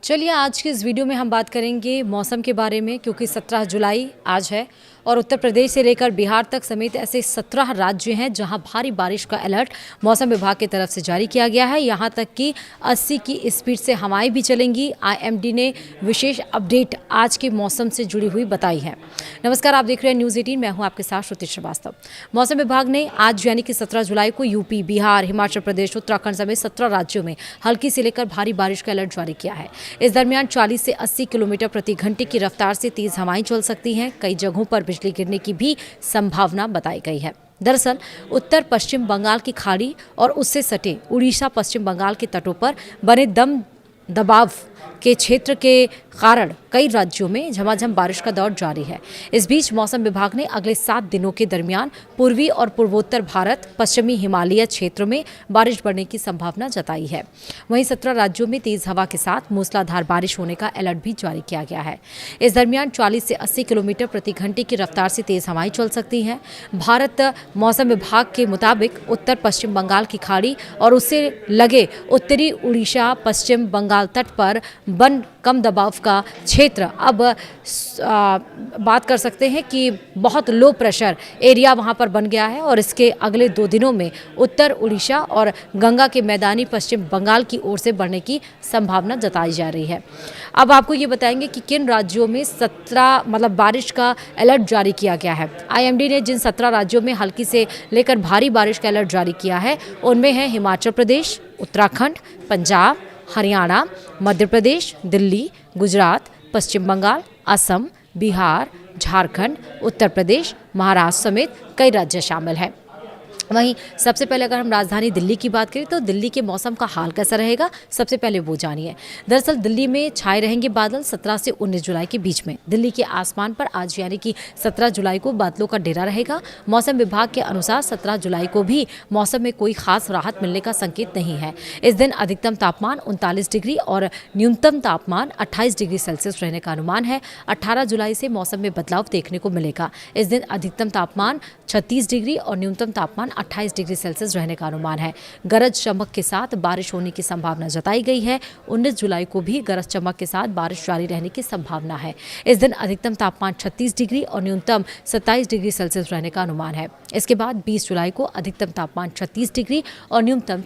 चलिए आज की इस वीडियो में हम बात करेंगे मौसम के बारे में, क्योंकि 17 जुलाई आज है और उत्तर प्रदेश से लेकर बिहार तक समेत ऐसे 17 राज्य हैं जहां भारी बारिश का अलर्ट मौसम विभाग की तरफ से जारी किया गया है। यहां तक कि 80 की स्पीड से हवाएं भी चलेंगी। आईएमडी ने विशेष अपडेट आज के मौसम से जुड़ी हुई बताई है। नमस्कार, आप देख रहे हैं न्यूज़ 18, मैं हूं आपके साथ श्रुति श्रीवास्तव। मौसम विभाग ने आज यानी कि 17 जुलाई को यूपी, बिहार, हिमाचल प्रदेश, उत्तराखंड समेत 17 राज्यों में हल्की से लेकर भारी बारिश का अलर्ट जारी किया है। इस दरमियान 40 से 80 किलोमीटर प्रति घंटे की रफ्तार से तेज हवाएं चल सकती हैं। कई जगहों पर बिजली गिरने की भी संभावना बताई गई है। दरअसल उत्तर पश्चिम बंगाल की खाड़ी और उससे सटे उड़ीसा, पश्चिम बंगाल के तटों पर बने दबाव के क्षेत्र के कारण कई राज्यों में झमाझम बारिश का दौर जारी है। इस बीच मौसम विभाग ने अगले 7 दिनों के दरमियान पूर्वी और पूर्वोत्तर भारत, पश्चिमी हिमालय क्षेत्रों में बारिश बढ़ने की संभावना जताई है। वहीं 17 राज्यों में तेज हवा के साथ मूसलाधार बारिश होने का अलर्ट भी जारी किया गया है। इस दरमियान 40 से 80 किलोमीटर प्रति घंटे की रफ्तार से तेज हवाएं चल सकती हैं। भारत मौसम विभाग के मुताबिक उत्तर पश्चिम बंगाल की खाड़ी और उससे लगे उत्तरी उड़ीसा, पश्चिम बंगाल तट पर बन कम दबाव का क्षेत्र अब बात कर सकते हैं कि बहुत लो प्रेशर एरिया वहां पर बन गया है और इसके अगले 2 दिनों में उत्तर उड़ीसा और गंगा के मैदानी पश्चिम बंगाल की ओर से बढ़ने की संभावना जताई जा रही है। अब आपको ये बताएंगे कि किन राज्यों में 17 बारिश का अलर्ट जारी किया गया है। आईएमडी ने जिन 17 राज्यों में हल्की से लेकर भारी बारिश का अलर्ट जारी किया है उनमें है हिमाचल प्रदेश, उत्तराखंड, पंजाब, हरियाणा, मध्य प्रदेश, दिल्ली, गुजरात, पश्चिम बंगाल, असम, बिहार, झारखंड, उत्तर प्रदेश, महाराष्ट्र समेत कई राज्य शामिल हैं। वहीं सबसे पहले अगर हम राजधानी दिल्ली की बात करें तो दिल्ली के मौसम का हाल कैसा रहेगा, सबसे पहले वो जानिए। दरअसल दिल्ली में छाए रहेंगे बादल 17 से 19 जुलाई के बीच में। दिल्ली के आसमान पर आज यानी कि 17 जुलाई को बादलों का डेरा रहेगा। मौसम विभाग के अनुसार 17 जुलाई को भी मौसम में कोई खास राहत मिलने का संकेत नहीं है। इस दिन अधिकतम तापमान 39 डिग्री और न्यूनतम तापमान 28 डिग्री सेल्सियस रहने का अनुमान है। 18 जुलाई से मौसम में बदलाव देखने को मिलेगा। इस दिन अधिकतम तापमान 36 डिग्री और न्यूनतम तापमान 28 डिग्री सेल्सियस रहने का अनुमान है। गरज चमक के साथ बारिश होने की संभावना जताई गई है। 19 जुलाई को भी गरज चमक के साथ बारिश जारी रहने की संभावना है। इस दिन अधिकतम तापमान 36 डिग्री और न्यूनतम 27 डिग्री सेल्सियस रहने का अनुमान है। इसके बाद 20 जुलाई को अधिकतम तापमान 36 डिग्री और न्यूनतम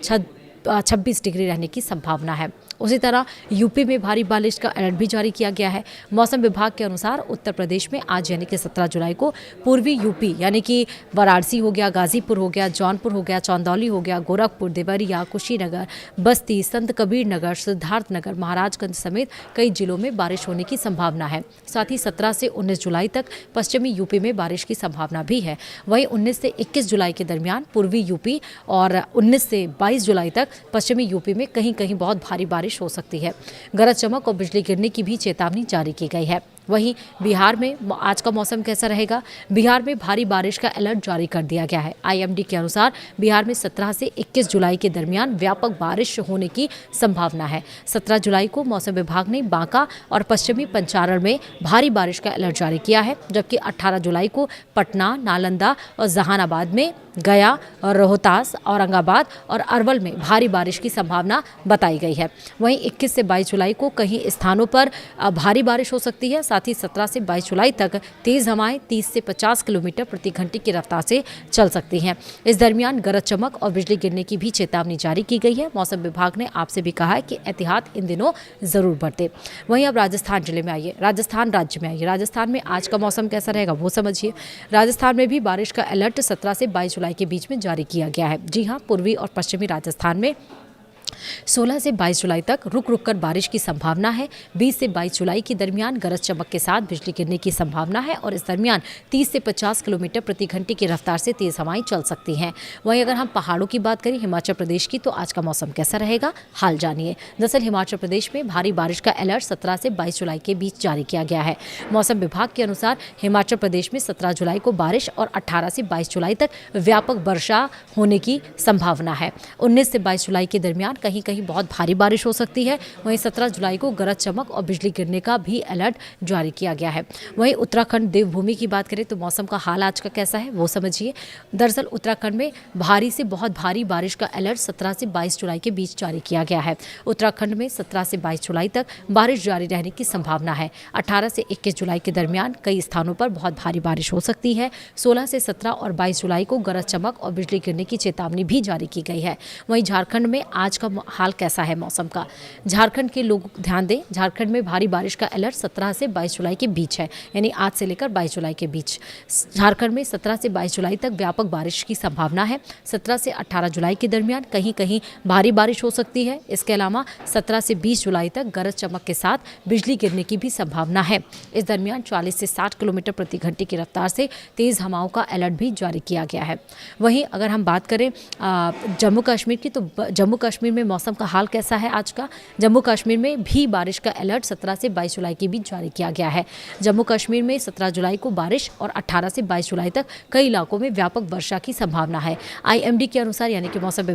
26 डिग्री रहने की संभावना है। उसी तरह यूपी में भारी बारिश का अलर्ट भी जारी किया गया है। मौसम विभाग के अनुसार उत्तर प्रदेश में आज यानी कि 17 जुलाई को पूर्वी यूपी यानी कि वाराणसी हो गया, गाजीपुर हो गया, जौनपुर हो गया, चंदौली हो गया, गोरखपुर, देवरिया, कुशीनगर, बस्ती, संत कबीर नगर, सिद्धार्थनगर, महाराजगंज समेत कई जिलों में बारिश होने की संभावना है। साथ ही 17 से 19 जुलाई तक पश्चिमी यूपी में बारिश की संभावना भी है। वहीं 19 से 21 जुलाई के दरमियान पूर्वी यूपी और 19 से 22 जुलाई तक पश्चिमी यूपी में कहीं कहीं बहुत भारी बारिश हो सकती है। गरज चमक और बिजली गिरने की भी चेतावनी जारी की गई है। वहीं बिहार में आज का मौसम कैसा रहेगा? बिहार में भारी बारिश का अलर्ट जारी कर दिया गया है। आईएमडी के अनुसार बिहार में 17 से 21 जुलाई के दरमियान व्यापक बारिश होने की संभावना है। 17 जुलाई को मौसम विभाग ने बांका और पश्चिमी पंचारण में भारी बारिश का अलर्ट जारी किया है, जबकि 18 जुलाई को पटना, नालंदा और जहानाबाद में, गया और रोहतास, औरंगाबाद और अरवल में भारी बारिश की संभावना बताई गई है। वहीं 21 से 22 जुलाई को कई स्थानों पर भारी बारिश हो सकती है। साथ ही 17 से 22 जुलाई तक तेज हवाएं 30 से 50 किलोमीटर प्रति घंटे की रफ्तार से चल सकती हैं। इस दरमियान गरज चमक और बिजली गिरने की भी चेतावनी जारी की गई है। मौसम विभाग ने आपसे भी कहा है कि एहतियात इन दिनों जरूर बरतें। वहीं अब राजस्थान जिले में आइए, राजस्थान राज्य में आइए। राजस्थान में आज का मौसम कैसा रहेगा वो समझिए। राजस्थान में भी बारिश का अलर्ट 17 से 22 जुलाई के बीच में जारी किया गया है। जी हाँ, पूर्वी और पश्चिमी राजस्थान में 16 से 22 जुलाई तक रुक रुक कर बारिश की संभावना है। 20 से 22 जुलाई के दरमियान गरज चमक के साथ बिजली गिरने की संभावना है और इस दरमियान 30 से 50 किलोमीटर प्रति घंटे की रफ्तार से तेज हवाएं चल सकती हैं। वहीं अगर हम पहाड़ों की बात करें, हिमाचल प्रदेश की, तो आज का मौसम कैसा रहेगा, हाल जानिए। दरअसल हिमाचल प्रदेश में भारी बारिश का अलर्ट 17 से 22 जुलाई के बीच जारी किया गया है। मौसम विभाग के अनुसार हिमाचल प्रदेश में 17 जुलाई को बारिश और 18 से 22 जुलाई तक व्यापक वर्षा होने की संभावना है। 19 से 22 जुलाई के दरमियान कहीं कहीं बहुत भारी बारिश हो सकती है। वहीं 17 जुलाई को गरज चमक और बिजली गिरने का भी अलर्ट जारी किया गया है। वहीं उत्तराखंड देवभूमि की बात करें तो मौसम का हाल आज का कैसा है वो समझिए। दरअसल उत्तराखंड में भारी से बहुत भारी बारिश का अलर्ट 17 से 22 जुलाई के बीच जारी किया गया है। उत्तराखंड में 17 से 22 जुलाई तक बारिश जारी रहने की संभावना है। 18 से 21 जुलाई के दरमियान कई स्थानों पर बहुत भारी बारिश हो सकती है। 16 से 17 और 22 जुलाई को गरज चमक और बिजली गिरने की चेतावनी भी जारी की गई है। वहीं झारखंड में आज का हाल कैसा है मौसम का, झारखंड के लोग ध्यान दें। झारखंड में भारी बारिश का अलर्ट 17 से 22 जुलाई के बीच है, यानी आज से लेकर 22 जुलाई के बीच। झारखंड में 17 से 22 जुलाई तक व्यापक बारिश की संभावना है। 17 से 18 जुलाई के दरमियान कहीं कहीं भारी बारिश हो सकती है। इसके अलावा 17 से 20 जुलाई तक गरज चमक के साथ बिजली गिरने की भी संभावना है। इस दरमियान 40 से 60 किलोमीटर प्रति घंटे की रफ्तार से तेज हवाओं का अलर्ट भी जारी किया गया है। वहीं अगर हम बात करें जम्मू कश्मीर की, तो जम्मू कश्मीर में मौसम का हाल कैसा है आज का। जम्मू कश्मीर में भी बारिश का अलर्ट 17 से 22 जुलाई के बीच जारी किया गया है। जम्मू कश्मीर में 17 जुलाई को बारिश और 18 से 22 जुलाई तक कई इलाकों में व्यापक वर्षा की संभावना है। IMD के अनुसार, यानी कि मौसम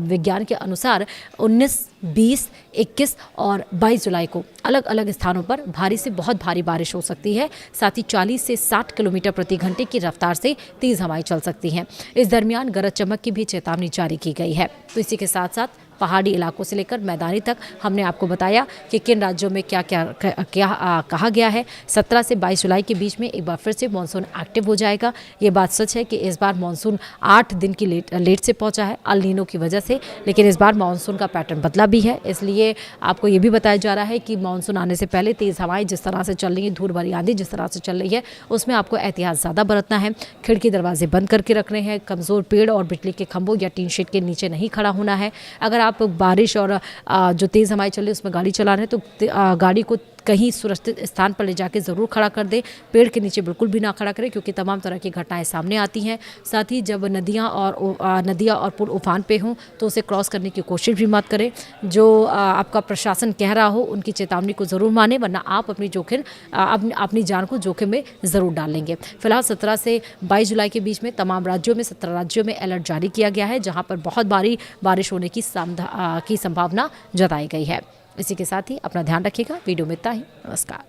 विज्ञान के अनुसार 19, 20, 21 और 22 जुलाई को अलग अलग स्थानों पर भारी से बहुत भारी बारिश हो सकती है। साथ ही 40 से 60 किलोमीटर प्रति घंटे की रफ्तार से तेज हवाएं चल सकती हैं। इस दरमियान गरज चमक की भी चेतावनी जारी की गई है। तो इसी के साथ साथ पहाड़ी इलाकों से लेकर मैदानी तक हमने आपको बताया कि किन राज्यों में क्या कहा गया है। 17 से 22 जुलाई के बीच में एक बार फिर से मानसून एक्टिव हो जाएगा। ये बात सच है कि इस बार मानसून 8 दिन की लेट से पहुंचा है अल नीनो की वजह से, लेकिन इस बार मानसून का पैटर्न बदला भी है। इसलिए आपको ये भी बताया जा रहा है कि मानसून आने से पहले तेज़ हवाएं जिस तरह से चल रही है, धूल भरी आंधी जिस तरह से चल रही है, उसमें आपको एहतियात ज़्यादा बरतना है। खिड़की दरवाजे बंद करके रखने हैं। कमज़ोर पेड़ और बिजली के खंभों या टीन शेड के नीचे नहीं खड़ा होना है। अगर आप बारिश और जो तेज़ हवाएं चल रही है उसमें गाड़ी चला रहे हैं तो गाड़ी को कहीं सुरक्षित स्थान पर ले जाके ज़रूर खड़ा कर दे। पेड़ के नीचे बिल्कुल भी ना खड़ा करें, क्योंकि तमाम तरह की घटनाएं सामने आती हैं। साथ ही जब नदियां और पुल उफान पे हों तो उसे क्रॉस करने की कोशिश भी मत करें। जो आपका प्रशासन कह रहा हो उनकी चेतावनी को ज़रूर माने, वरना आप अपनी जान को जोखिम में ज़रूर डालेंगे। फिलहाल 17 से 22 जुलाई के बीच में तमाम राज्यों में 17 राज्यों में अलर्ट जारी किया गया है, जहाँ पर बहुत भारी बारिश होने की संभावना जताई गई है। इसी के साथ ही अपना ध्यान रखिएगा। वीडियो में इतना ही। नमस्कार।